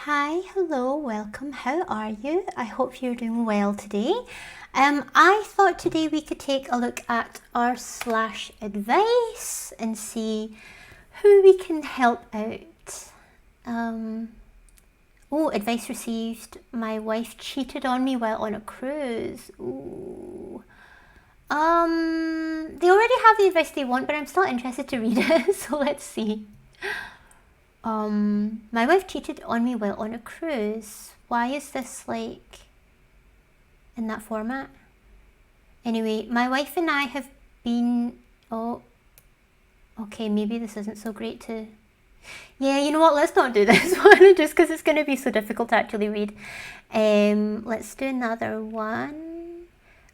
Hi, hello, welcome. How are you? I hope you're doing well today. I thought today we could take a look at our slash advice and see who we can help out. Advice received. My wife cheated on me while on a cruise. Ooh. They already have the advice they want, but I'm still interested to read it, so let's see. My wife cheated on me while on a cruise. Why is this like in that format? Anyway, my wife and I have been, okay, maybe this isn't so great to, yeah, you know what, let's not do this one just because it's going to be so difficult to actually read. Let's do another one.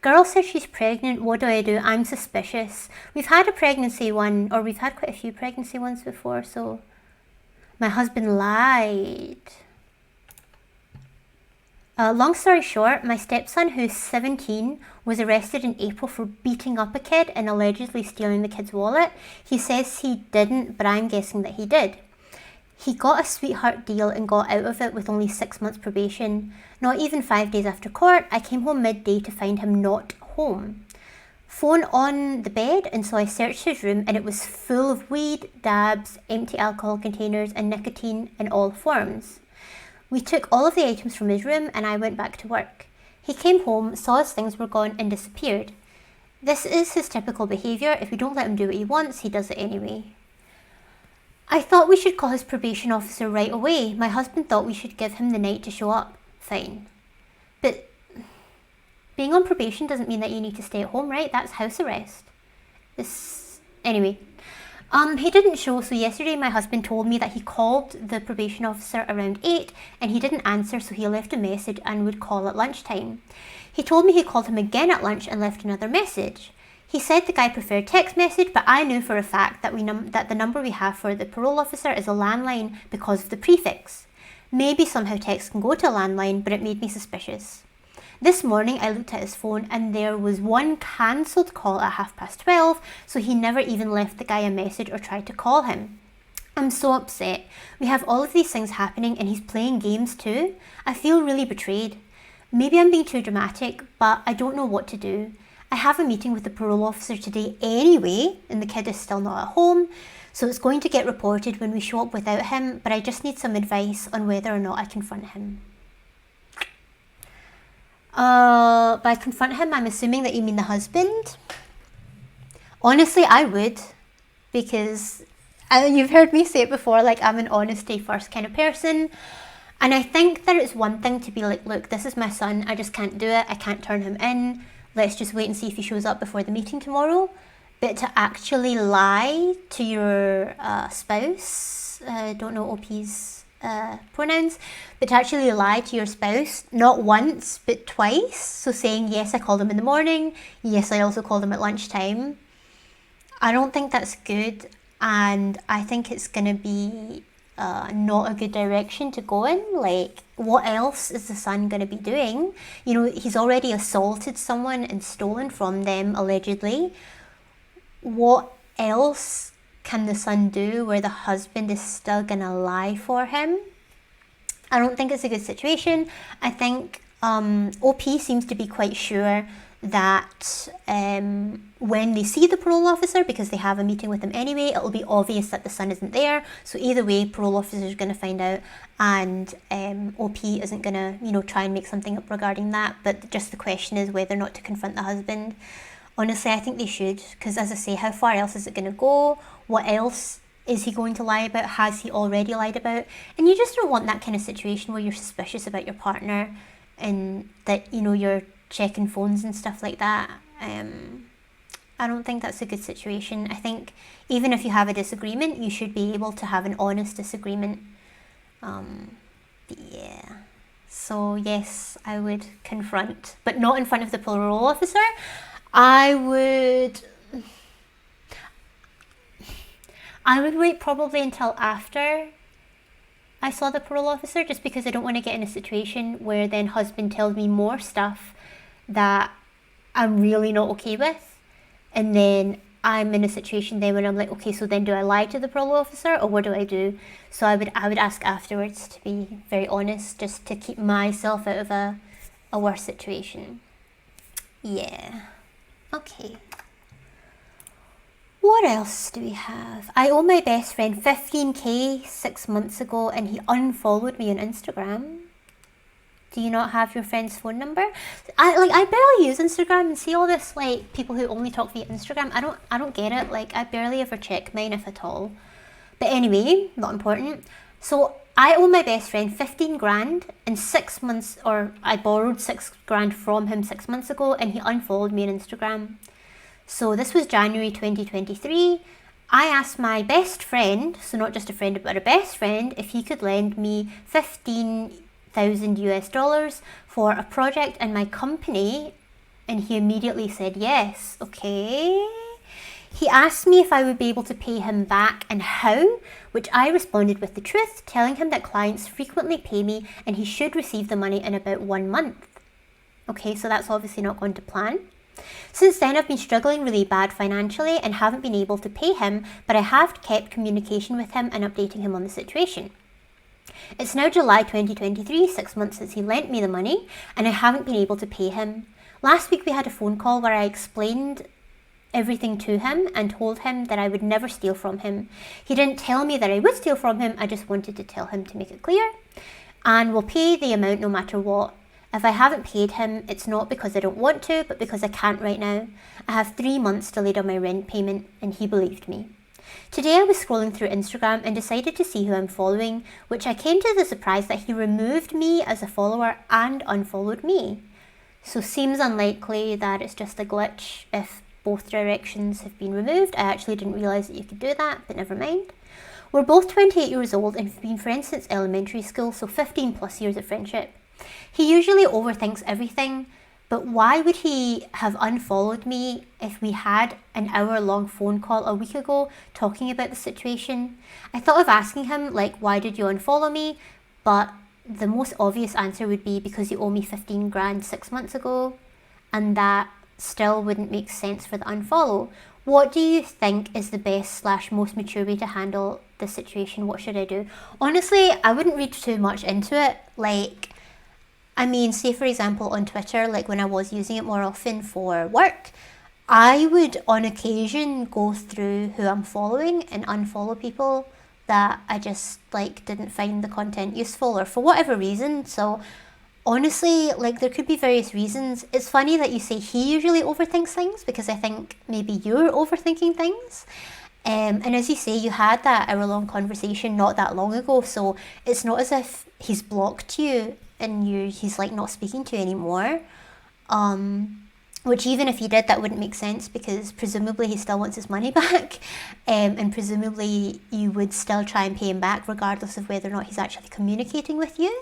Girl says she's pregnant, what do I do? I'm suspicious. We've had a pregnancy one, or we've had quite a few pregnancy ones before, so my husband lied. Long story short, my stepson, who's 17, was arrested in April for beating up a kid and allegedly stealing the kid's wallet. He says he didn't, but I'm guessing that he did. He got a sweetheart deal and got out of it with only 6 months probation. Not even 5 days after court, I came home midday to find him not home. Phone on the bed, and so I searched his room and it was full of weed, dabs, empty alcohol containers and nicotine in all forms. We took all of the items from his room and I went back to work. He came home, saw his things were gone and disappeared. This is his typical behaviour. If we don't let him do what he wants, he does it anyway. I thought we should call his probation officer right away. My husband thought we should give him the night to show up. Fine. But being on probation doesn't mean that you need to stay at home, right? That's house arrest. Anyway. He didn't show, so yesterday my husband told me that he called the probation officer around 8 and he didn't answer, so he left a message and would call at lunchtime. He told me he called him again at lunch and left another message. He said the guy preferred text message, but I knew for a fact that that the number we have for the parole officer is a landline because of the prefix. Maybe somehow text can go to a landline, but it made me suspicious. This morning I looked at his phone and there was one cancelled call at 12:30, so he never even left the guy a message or tried to call him. I'm so upset. We have all of these things happening and he's playing games too. I feel really betrayed. Maybe I'm being too dramatic, but I don't know what to do. I have a meeting with the parole officer today anyway, and the kid is still not at home, so it's going to get reported when we show up without him, but I just need some advice on whether or not I confront him. By confront him, I'm assuming that you mean the husband. Honestly, I would, because you've heard me say it before, like I'm an honesty first kind of person. And I think that it's one thing to be like, look, this is my son, I just can't do it, I can't turn him in, let's just wait and see if he shows up before the meeting tomorrow. But to actually lie to your spouse, don't know OP's pronouns, but to actually lie to your spouse, not once, but twice. So saying, yes, I called him in the morning, yes, I also called him at lunchtime. I don't think that's good, and I think it's going to be not a good direction to go in. Like, what else is the son going to be doing? You know, he's already assaulted someone and stolen from them, allegedly. What else can the son do where the husband is still going to lie for him? I don't think it's a good situation. I think OP seems to be quite sure that when they see the parole officer, because they have a meeting with him anyway, it'll be obvious that the son isn't there. So either way, parole officer is going to find out, and OP isn't going to, try and make something up regarding that. But just the question is whether or not to confront the husband. Honestly, I think they should, because as I say, how far else is it going to go? What else is he going to lie about? Has he already lied about? And you just don't want that kind of situation where you're suspicious about your partner and that, you're checking phones and stuff like that. I don't think that's a good situation. I think even if you have a disagreement, you should be able to have an honest disagreement. Yeah. So yes, I would confront, but not in front of the parole officer. I would wait probably until after I saw the parole officer, just because I don't want to get in a situation where then husband tells me more stuff that I'm really not okay with, and then I'm in a situation then when I'm like, okay, so then do I lie to the parole officer or what do I do? So I would ask afterwards, to be very honest, just to keep myself out of a worse situation. Yeah. Okay. What else do we have? I owe my best friend 15k 6 months ago and he unfollowed me on Instagram. Do you not have your friend's phone number? I barely use Instagram and see all this like people who only talk via Instagram. I don't get it. Like I barely ever check mine, if at all. But anyway, not important. So I owe my best friend 15 grand in 6 months, or I borrowed 6 grand from him 6 months ago and he unfollowed me on Instagram. So this was January 2023. I asked my best friend, so not just a friend but a best friend, if he could lend me 15,000 US dollars for a project in my company, and he immediately said yes. Okay. He asked me if I would be able to pay him back and how, which I responded with the truth, telling him that clients frequently pay me and he should receive the money in about 1 month. Okay, so that's obviously not going to plan. Since then, I've been struggling really bad financially and haven't been able to pay him, but I have kept communication with him and updating him on the situation. It's now July 2023, 6 months since he lent me the money, and I haven't been able to pay him. Last week we had a phone call where I explained everything to him and told him that I would never steal from him. He didn't tell me that I would steal from him, I just wanted to tell him to make it clear, and will pay the amount no matter what. If I haven't paid him, it's not because I don't want to, but because I can't right now. I have 3 months delayed on my rent payment, and he believed me. Today I was scrolling through Instagram and decided to see who I'm following, which I came to the surprise that he removed me as a follower and unfollowed me. So seems unlikely that it's just a glitch if both directions have been removed. I actually didn't realise that you could do that, but never mind. We're both 28 years old and have been friends since elementary school, so 15 plus years of friendship. He usually overthinks everything, but why would he have unfollowed me if we had an hour-long phone call a week ago talking about the situation? I thought of asking him, like, why did you unfollow me? But the most obvious answer would be because you owe me 15 grand 6 months ago, and that still wouldn't make sense for the unfollow. What do you think is the best / most mature way to handle this situation? What should I do? Honestly, I wouldn't read too much into it. Like, I mean, say for example on Twitter, like when I was using it more often for work, I would on occasion go through who I'm following and unfollow people that I just like didn't find the content useful or for whatever reason. So honestly, like there could be various reasons. It's funny that you say he usually overthinks things because I think maybe you're overthinking things. And as you say, you had that hour-long conversation not that long ago, so it's not as if he's blocked you and he's like not speaking to you anymore. Which even if he did, that wouldn't make sense because presumably he still wants his money back, and presumably you would still try and pay him back regardless of whether or not he's actually communicating with you.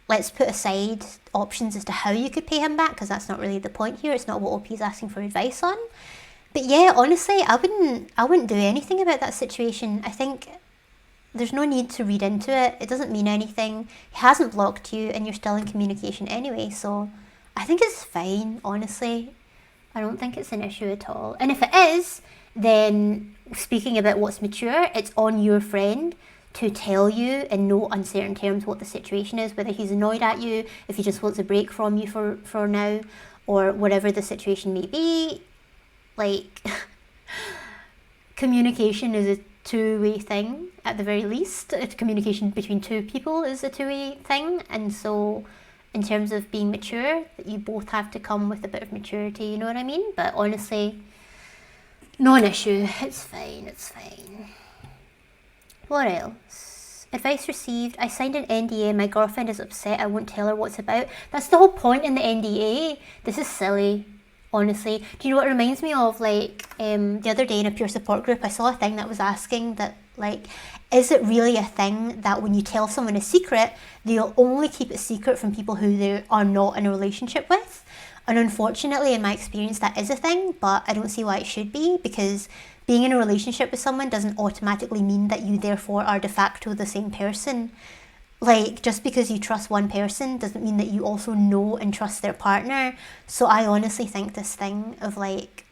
Let's put aside options as to how you could pay him back because that's not really the point here. It's not what OP is asking for advice on. But yeah, honestly, I wouldn't do anything about that situation. I think there's no need to read into it. It doesn't mean anything. He hasn't blocked you and you're still in communication anyway, so I think it's fine, honestly. I don't think it's an issue at all. And if it is, then speaking about what's mature, it's on your friend to tell you in no uncertain terms what the situation is, whether he's annoyed at you, if he just wants a break from you for now, or whatever the situation may be. Like, communication is a two-way thing at the very least. Communication between two people is a two-way thing, and so in terms of being mature, you both have to come with a bit of maturity, you know what I mean? But honestly, not an issue. It's fine, it's fine. What else? Advice received. I signed an NDA. My girlfriend is upset. I won't tell her what's about. That's the whole point in the NDA. This is silly. Honestly, do you know what it reminds me of? Like, the other day in a peer support group, I saw a thing that was asking that, like, is it really a thing that when you tell someone a secret, they'll only keep it secret from people who they are not in a relationship with? And unfortunately, in my experience, that is a thing, but I don't see why it should be, because being in a relationship with someone doesn't automatically mean that you therefore are de facto the same person. Like, just because you trust one person doesn't mean that you also know and trust their partner. So I honestly think this thing of, like,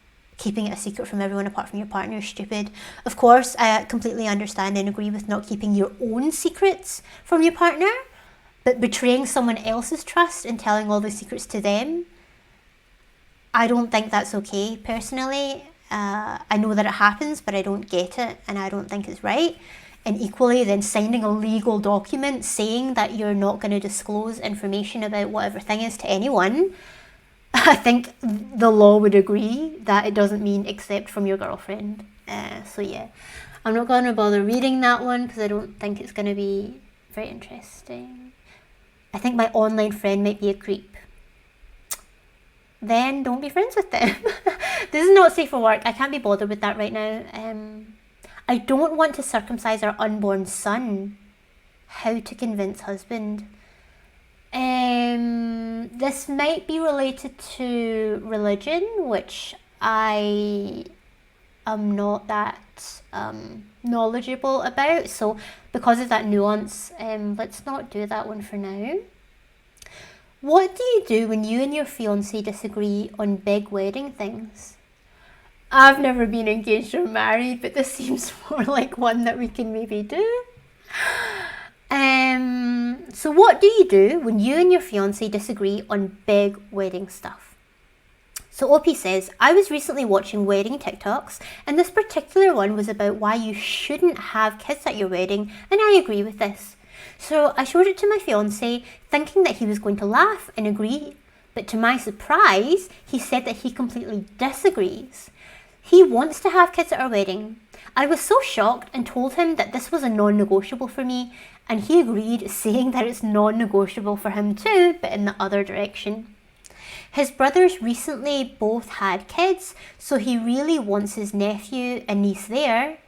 keeping it a secret from everyone apart from your partner is stupid. Of course, I completely understand and agree with not keeping your own secrets from your partner, but betraying someone else's trust and telling all the secrets to them, I don't think that's okay, personally. I know that it happens, but I don't get it, and I don't think it's right. And equally, then signing a legal document saying that you're not going to disclose information about whatever thing is to anyone, I think the law would agree that it doesn't mean except from your girlfriend. So yeah, I'm not going to bother reading that one because I don't think it's going to be very interesting. I think my online friend might be a creep. Then don't be friends with them. This is not safe for work. I can't be bothered with that right now. I don't want to circumcise our unborn son. How to convince husband. This might be related to religion, which I am not that knowledgeable about. So because of that nuance, let's not do that one for now. What do you do when you and your fiancé disagree on big wedding things? I've never been engaged or married, but this seems more like one that we can maybe do. So what do you do when you and your fiancé disagree on big wedding stuff? So OP says, I was recently watching wedding TikToks, and this particular one was about why you shouldn't have kids at your wedding, and I agree with this. So I showed it to my fiancé, thinking that he was going to laugh and agree, but to my surprise, he said that he completely disagrees. He wants to have kids at our wedding. I was so shocked and told him that this was a non-negotiable for me, and he agreed, saying that it's non-negotiable for him too, but in the other direction. His brothers recently both had kids, so he really wants his nephew and niece there.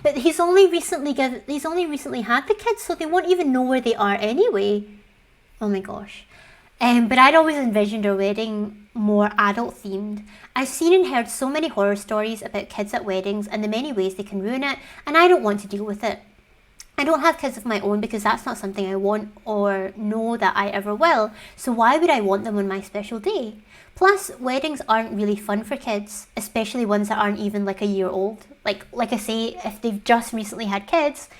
But he's only recently had the kids, so they won't even know where they are anyway. Oh my gosh. But I'd always envisioned our wedding more adult themed. I've seen and heard so many horror stories about kids at weddings and the many ways they can ruin it, and I don't want to deal with it. I don't have kids of my own because that's not something I want or know that I ever will, so why would I want them on my special day? Plus, weddings aren't really fun for kids, especially ones that aren't even like a year old. Like I say, if they've just recently had kids,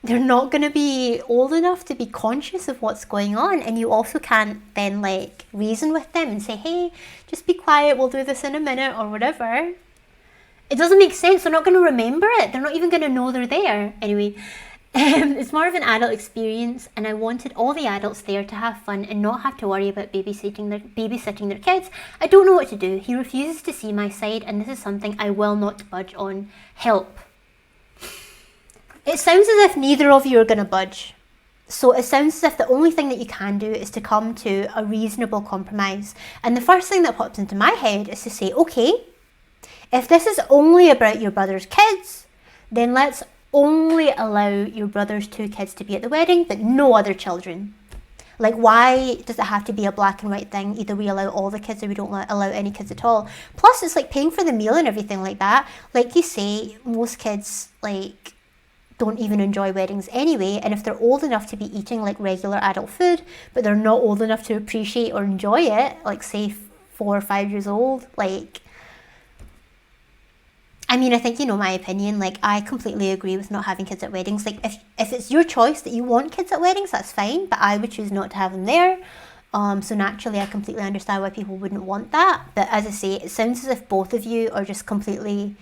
they're not going to be old enough to be conscious of what's going on, and you also can't then like reason with them and say, hey, just be quiet, we'll do this in a minute or whatever. It doesn't make sense. They're not going to remember it. They're not even going to know they're there. Anyway, it's more of an adult experience, and I wanted all the adults there to have fun and not have to worry about babysitting their kids. I don't know what to do. He refuses to see my side, and this is something I will not budge on. Help. It sounds as if neither of you are going to budge. So it sounds as if the only thing that you can do is to come to a reasonable compromise. And the first thing that pops into my head is to say, okay, if this is only about your brother's kids, then let's only allow your brother's 2 kids to be at the wedding, but no other children. Like, why does it have to be a black and white thing? Either we allow all the kids or we don't allow any kids at all. Plus, it's like paying for the meal and everything like that. Like you say, most kids, like, don't even enjoy weddings anyway, and if they're old enough to be eating like regular adult food, but they're not old enough to appreciate or enjoy it, like say 4 or 5 years old, like, I mean, I think you know my opinion. Like, I completely agree with not having kids at weddings. Like, if it's your choice that you want kids at weddings, that's fine, but I would choose not to have them there. So naturally, I completely understand why people wouldn't want that. But as I say, it sounds as if both of you are just completely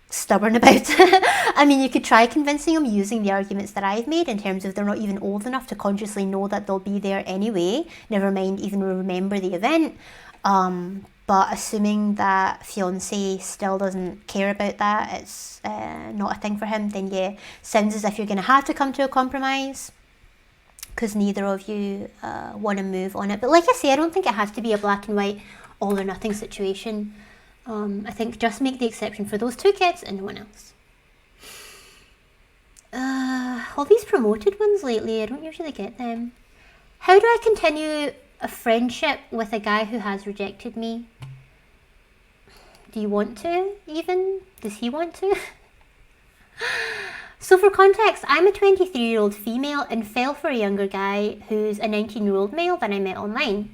stubborn about it. I mean, you could try convincing them using the arguments that I've made in terms of they're not even old enough to consciously know that they'll be there anyway, never mind even remember the event. But assuming that fiancé still doesn't care about that, it's not a thing for him, then yeah, sounds as if you're going to have to come to a compromise because neither of you want to move on it. But like I say, I don't think it has to be a black and white all or nothing situation. I think just make the exception for those 2 kids and no one else. All these promoted ones lately, I don't usually get them. How do I continue a friendship with a guy who has rejected me? Do you want to even? Does he want to? So for context, I'm a 23-year-old female and fell for a younger guy who's a 19-year-old male that I met online.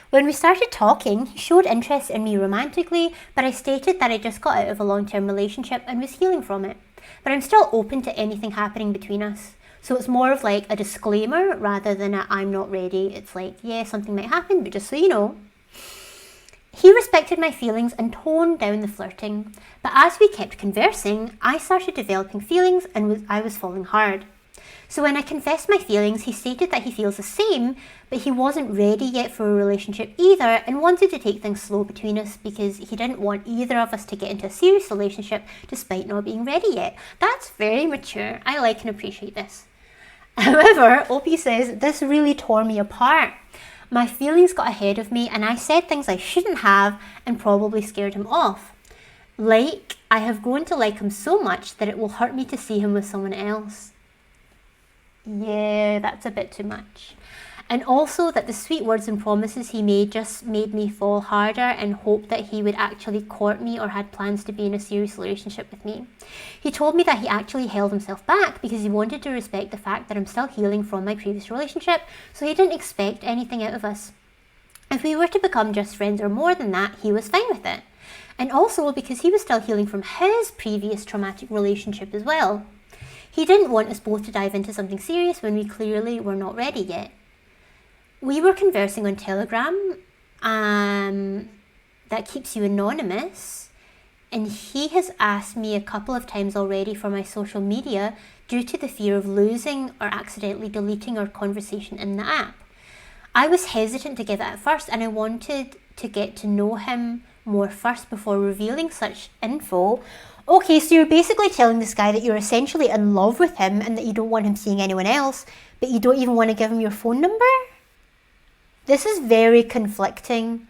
When we started talking, he showed interest in me romantically, but I stated that I just got out of a long-term relationship and was healing from it. But I'm still open to anything happening between us. So it's more of like a disclaimer rather than a I'm not ready. It's like, yeah, something might happen, but just so you know. He respected my feelings and toned down the flirting. But as we kept conversing, I started developing feelings and I was falling hard. So when I confessed my feelings, he stated that he feels the same, but he wasn't ready yet for a relationship either and wanted to take things slow between us because he didn't want either of us to get into a serious relationship despite not being ready yet. That's very mature. I like and appreciate this. However, Opie says, this really tore me apart. My feelings got ahead of me and I said things I shouldn't have and probably scared him off. Like, I have grown to like him so much that it will hurt me to see him with someone else. Yeah, that's a bit too much. And also that the sweet words and promises he made just made me fall harder and hope that he would actually court me or had plans to be in a serious relationship with me. He told me that he actually held himself back because he wanted to respect the fact that I'm still healing from my previous relationship, so he didn't expect anything out of us. If we were to become just friends or more than that, he was fine with it. And also because he was still healing from his previous traumatic relationship as well. He didn't want us both to dive into something serious when we clearly were not ready yet. We were conversing on Telegram, that keeps you anonymous, and he has asked me a couple of times already for my social media due to the fear of losing or accidentally deleting our conversation in the app. I was hesitant to give it at first and I wanted to get to know him more first before revealing such info. Okay, so you're basically telling this guy that you're essentially in love with him and that you don't want him seeing anyone else, but you don't even want to give him your phone number? This is very conflicting.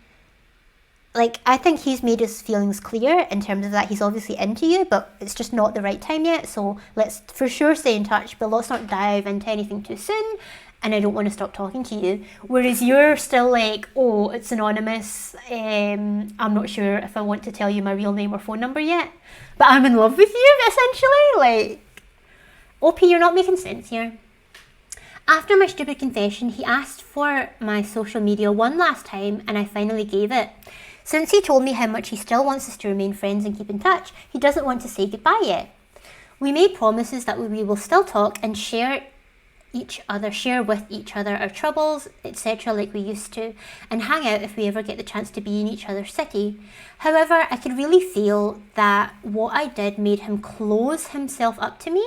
Like, I think he's made his feelings clear in terms of that he's obviously into you, but it's just not the right time yet, so let's for sure stay in touch, but let's not dive into anything too soon, and I don't want to stop talking to you. Whereas you're still like, oh, it's anonymous, I'm not sure if I want to tell you my real name or phone number yet, but I'm in love with you, essentially. Like, OP, you're not making sense here. After my stupid confession, he asked for my social media one last time, and I finally gave it. Since he told me how much he still wants us to remain friends and keep in touch, he doesn't want to say goodbye yet. We made promises that we will still talk and share with each other our troubles, etc. like we used to, and hang out if we ever get the chance to be in each other's city. However, I could really feel that what I did made him close himself up to me.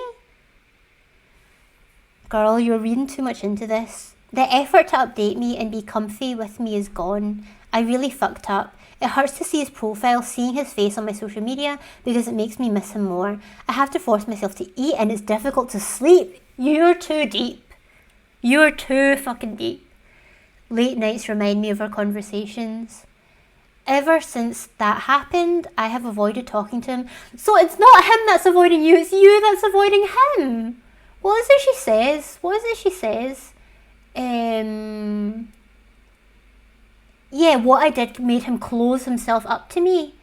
Girl, you're reading too much into this. The effort to update me and be comfy with me is gone. I really fucked up. It hurts to see his profile, seeing his face on my social media, because it makes me miss him more. I have to force myself to eat and it's difficult to sleep. You're too deep. You're too fucking deep. Late nights remind me of our conversations. Ever since that happened, I have avoided talking to him. So it's not him that's avoiding you, it's you that's avoiding him. What is it she says? Yeah, what I did made him close himself up to me.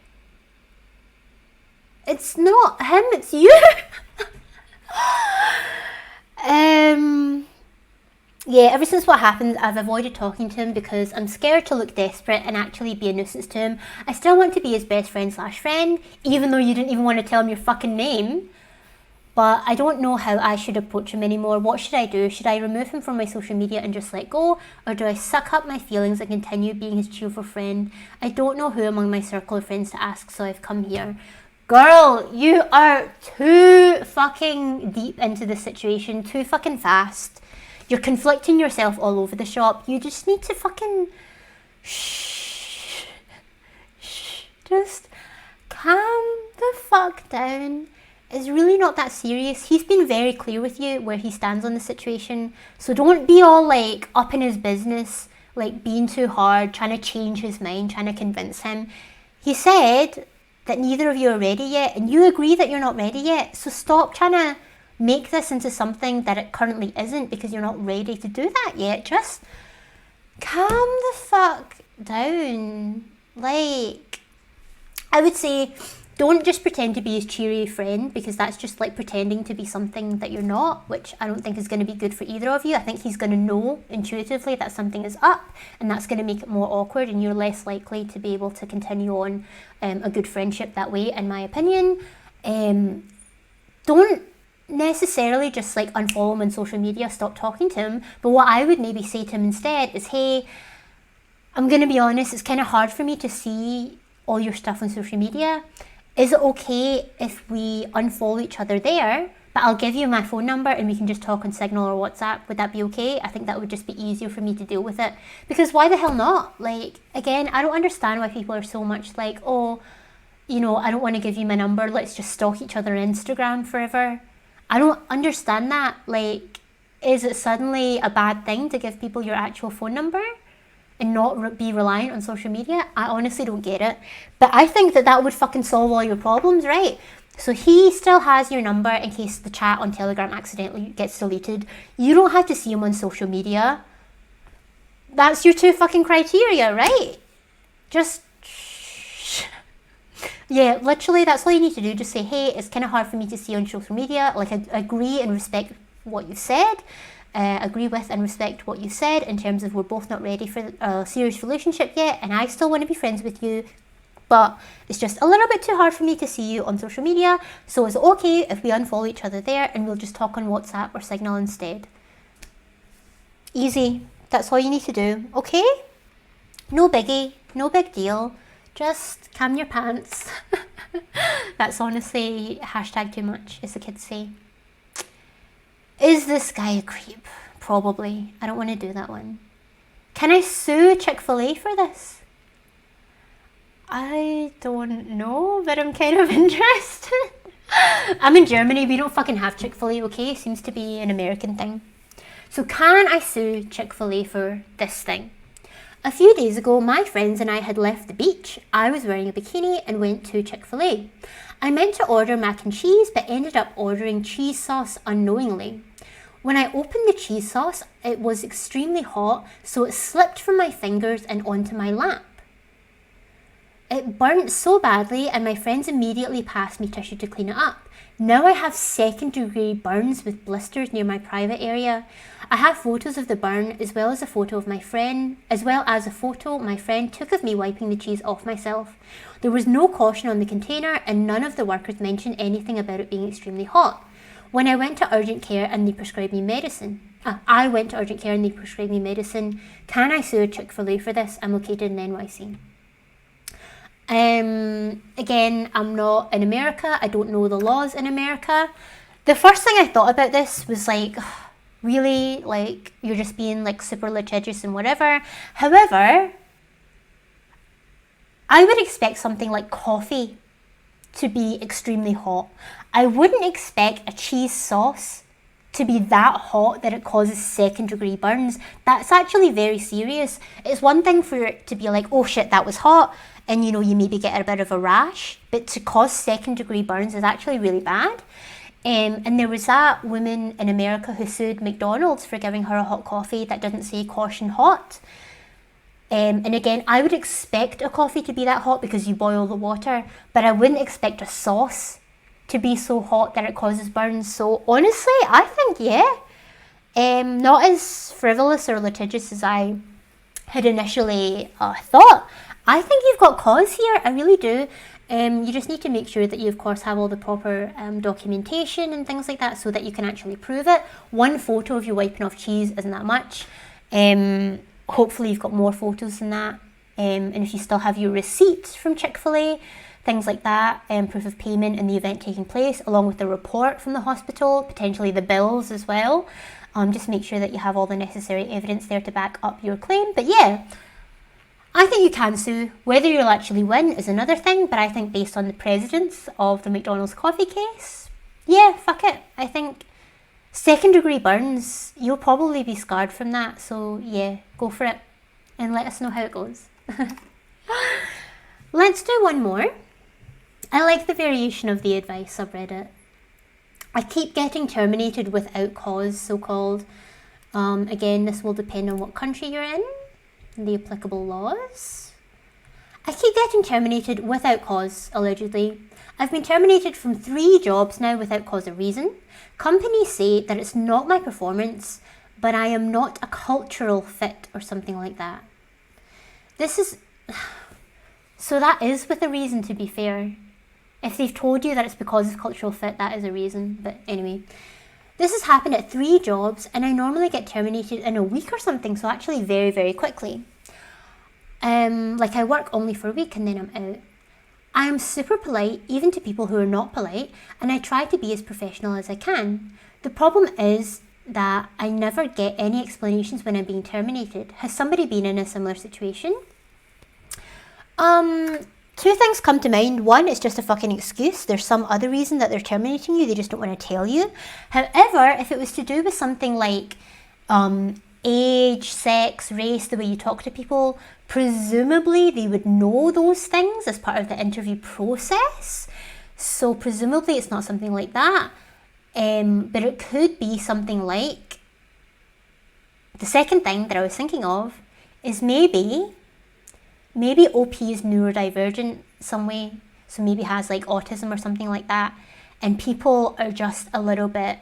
It's not him, it's you. Yeah, ever since what happened, I've avoided talking to him because I'm scared to look desperate and actually be a nuisance to him. I still want to be his best friend/friend, even though you didn't even want to tell him your fucking name. But I don't know how I should approach him anymore. What should I do? Should I remove him from my social media and just let go? Or do I suck up my feelings and continue being his cheerful friend? I don't know who among my circle of friends to ask, so I've come here. Girl, you are too fucking deep into the situation, too fucking fast. You're conflicting yourself all over the shop. You just need to fucking shh. Just calm the fuck down. It's really not that serious. He's been very clear with you where he stands on the situation. So don't be all like up in his business, like being too hard, trying to change his mind, trying to convince him. He said that neither of you are ready yet, and you agree that you're not ready yet. So stop trying to make this into something that it currently isn't because you're not ready to do that yet. Just calm the fuck down. Like, I would say Don't just pretend to be his cheery friend, because that's just like pretending to be something that you're not, which I don't think is going to be good for either of you. I think he's going to know intuitively that something is up, and that's going to make it more awkward, and you're less likely to be able to continue on a good friendship that way, in my opinion. Don't necessarily just like unfollow him on social media, stop talking to him, but what I would maybe say to him instead is, hey, I'm going to be honest, it's kind of hard for me to see all your stuff on social media. Is it okay if we unfollow each other there, but I'll give you my phone number and we can just talk on Signal or WhatsApp? Would that be okay? I think that would just be easier for me to deal with it. Because why the hell not? Like, again, I don't understand why people are so much like, oh, you know, I don't want to give you my number, let's just stalk each other on Instagram forever. I don't understand that. Like, is it suddenly a bad thing to give people your actual phone number and not be reliant on social media? I honestly don't get it. But I think that would fucking solve all your problems, right? So he still has your number in case the chat on Telegram accidentally gets deleted. You don't have to see him on social media. That's your 2 fucking criteria, right? Just, yeah, literally, that's all you need to do. Just say, hey, it's kind of hard for me to see on social media. Like, I agree and respect what you said. Agree with and respect what you said in terms of we're both not ready for a serious relationship yet, and I still want to be friends with you, but it's just a little bit too hard for me to see you on social media, so is it okay if we unfollow each other there and we'll just talk on WhatsApp or Signal instead? Easy. That's all you need to do, okay? No biggie, no big deal. Just calm your pants. That's honestly hashtag too much, as the kids say. Is this guy a creep? Probably. I don't want to do that one. Can I sue Chick-fil-A for this? I don't know, but I'm kind of interested. I'm in Germany, we don't fucking have Chick-fil-A, okay? Seems to be an American thing. So can I sue Chick-fil-A for this thing? A few days ago, my friends and I had left the beach. I was wearing a bikini and went to Chick-fil-A. I meant to order mac and cheese, but ended up ordering cheese sauce unknowingly. When I opened the cheese sauce, it was extremely hot, so it slipped from my fingers and onto my lap. It burnt so badly, and my friends immediately passed me tissue to clean it up. Now I have second-degree burns with blisters near my private area. I have photos of the burn, as well as a photo my friend took of me wiping the cheese off myself. There was no caution on the container, and none of the workers mentioned anything about it being extremely hot. When I went to urgent care and they prescribed me medicine. I went to urgent care and they prescribed me medicine. Can I sue Chick-fil-A for this? I'm located in NYC. Again, I'm not in America. I don't know the laws in America. The first thing I thought about this was like, really? Like, you're just being like super litigious and whatever. However, I would expect something like coffee to be extremely hot. I wouldn't expect a cheese sauce to be that hot that it causes second-degree burns. That's actually very serious. It's one thing for it to be like, oh shit, that was hot, and you know, you maybe get a bit of a rash, but to cause second-degree burns is actually really bad. And there was that woman in America who sued McDonald's for giving her a hot coffee that didn't say caution hot. And again, I would expect a coffee to be that hot because you boil the water, but I wouldn't expect a sauce to be so hot that it causes burns. So honestly, I think, yeah, not as frivolous or litigious as I had initially thought. I think you've got cause here, I really do. You just need to make sure that you, of course, have all the proper documentation and things like that so that you can actually prove it. One photo of you wiping off cheese isn't that much. Hopefully you've got more photos than that. And if you still have your receipt from Chick-fil-A, things like that, proof of payment and the event taking place, along with the report from the hospital, potentially the bills as well. Just make sure that you have all the necessary evidence there to back up your claim. But yeah, I think you can sue. Whether you'll actually win is another thing, but I think based on the precedence of the McDonald's coffee case, yeah, fuck it. I think second-degree burns, you'll probably be scarred from that. So yeah, go for it and let us know how it goes. Let's do one more. I like the variation of the advice subreddit. I keep getting terminated without cause, so-called. Again, this will depend on what country you're in, the applicable laws. I keep getting terminated without cause, allegedly. I've been terminated from 3 jobs now without cause or reason. Companies say that it's not my performance, but I am not a cultural fit or something like that. So that is with a reason, to be fair. If they've told you that it's because of cultural fit, that is a reason. But anyway, this has happened at 3 jobs, and I normally get terminated in a week or something, so actually very, very quickly. Like I work only for a week and then I'm out. I am super polite, even to people who are not polite, and I try to be as professional as I can. The problem is that I never get any explanations when I'm being terminated. Has somebody been in a similar situation? 2 things come to mind. One, it's just a fucking excuse. There's some other reason that they're terminating you. They just don't want to tell you. However, if it was to do with something like age, sex, race, the way you talk to people, presumably they would know those things as part of the interview process. So presumably it's not something like that. But it could be something like... The second thing that I was thinking of is maybe OP is neurodivergent some way, so maybe has like autism or something like that, and people are just a little bit,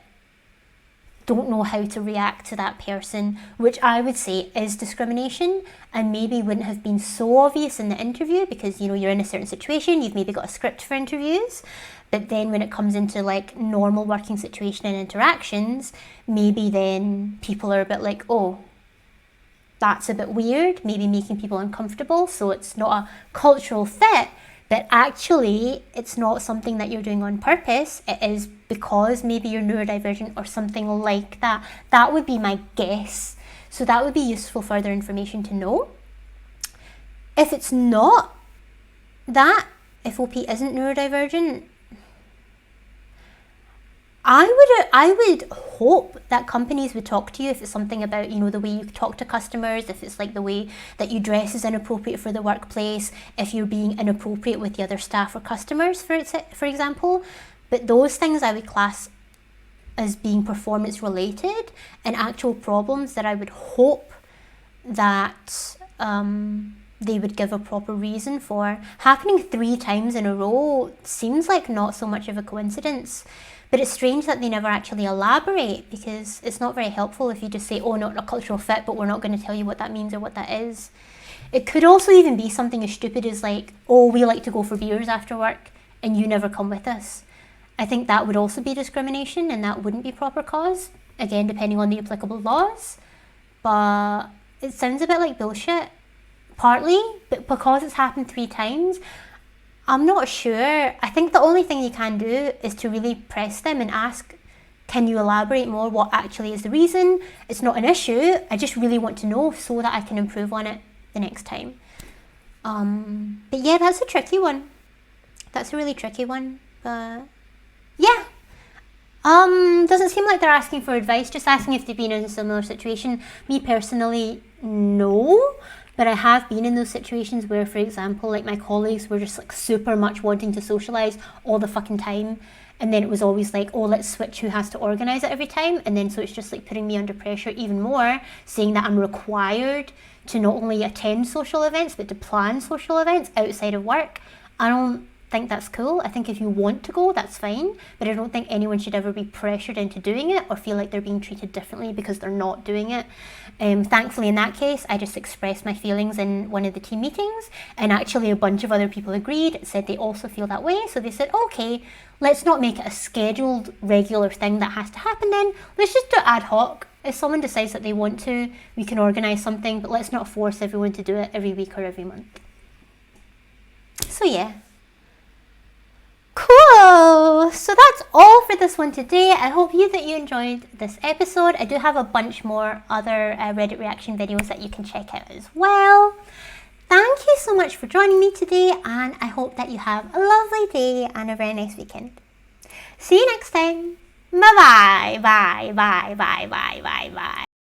don't know how to react to that person, which I would say is discrimination, and maybe wouldn't have been so obvious in the interview because, you know, you're in a certain situation, you've maybe got a script for interviews, but then when it comes into like normal working situation and interactions, maybe then people are a bit like, oh, that's a bit weird, maybe making people uncomfortable, so it's not a cultural fit, but actually it's not something that you're doing on purpose, it is because maybe you're neurodivergent or something like that. That would be my guess. So that would be useful further information to know. If it's not that, if OP isn't neurodivergent, I would hope that companies would talk to you if it's something about, you know, the way you talk to customers, if it's like the way that you dress is inappropriate for the workplace, if you're being inappropriate with the other staff or customers, for example. But those things I would class as being performance related and actual problems that I would hope that they would give a proper reason for. Happening 3 times in a row seems like not so much of a coincidence. But it's strange that they never actually elaborate, because it's not very helpful if you just say, oh, not a cultural fit, but we're not going to tell you what that means or what that is. It could also even be something as stupid as like, oh, we like to go for beers after work and you never come with us. I think that would also be discrimination, and that wouldn't be proper cause, again, depending on the applicable laws. But it sounds a bit like bullshit, partly, but because it's happened 3 times, I'm not sure. I think the only thing you can do is to really press them and ask, can you elaborate more? What actually is the reason? It's not an issue. I just really want to know so that I can improve on it the next time. But yeah, that's a tricky one. That's a really tricky one. But yeah. Doesn't seem like they're asking for advice, just asking if they've been in a similar situation. Me personally, no. But I have been in those situations where, for example, like my colleagues were just like super much wanting to socialise all the fucking time. And then it was always like, oh, let's switch who has to organise it every time. And then so it's just like putting me under pressure even more, saying that I'm required to not only attend social events, but to plan social events outside of work. I don't think that's cool. I think if you want to go, that's fine. But I don't think anyone should ever be pressured into doing it or feel like they're being treated differently because they're not doing it. Thankfully, in that case, I just expressed my feelings in one of the team meetings, and actually a bunch of other people agreed, said they also feel that way. So they said, okay, let's not make it a scheduled, regular thing that has to happen then. Let's just do it ad hoc. If someone decides that they want to, we can organise something, but let's not force everyone to do it every week or every month. So yeah. Cool! So that's all for this one today. I hope that you enjoyed this episode. I do have a bunch more other Reddit reaction videos that you can check out as well. Thank you so much for joining me today, and I hope that you have a lovely day and a very nice weekend. See you next time. Bye-bye. Bye, bye, bye, bye, bye, bye.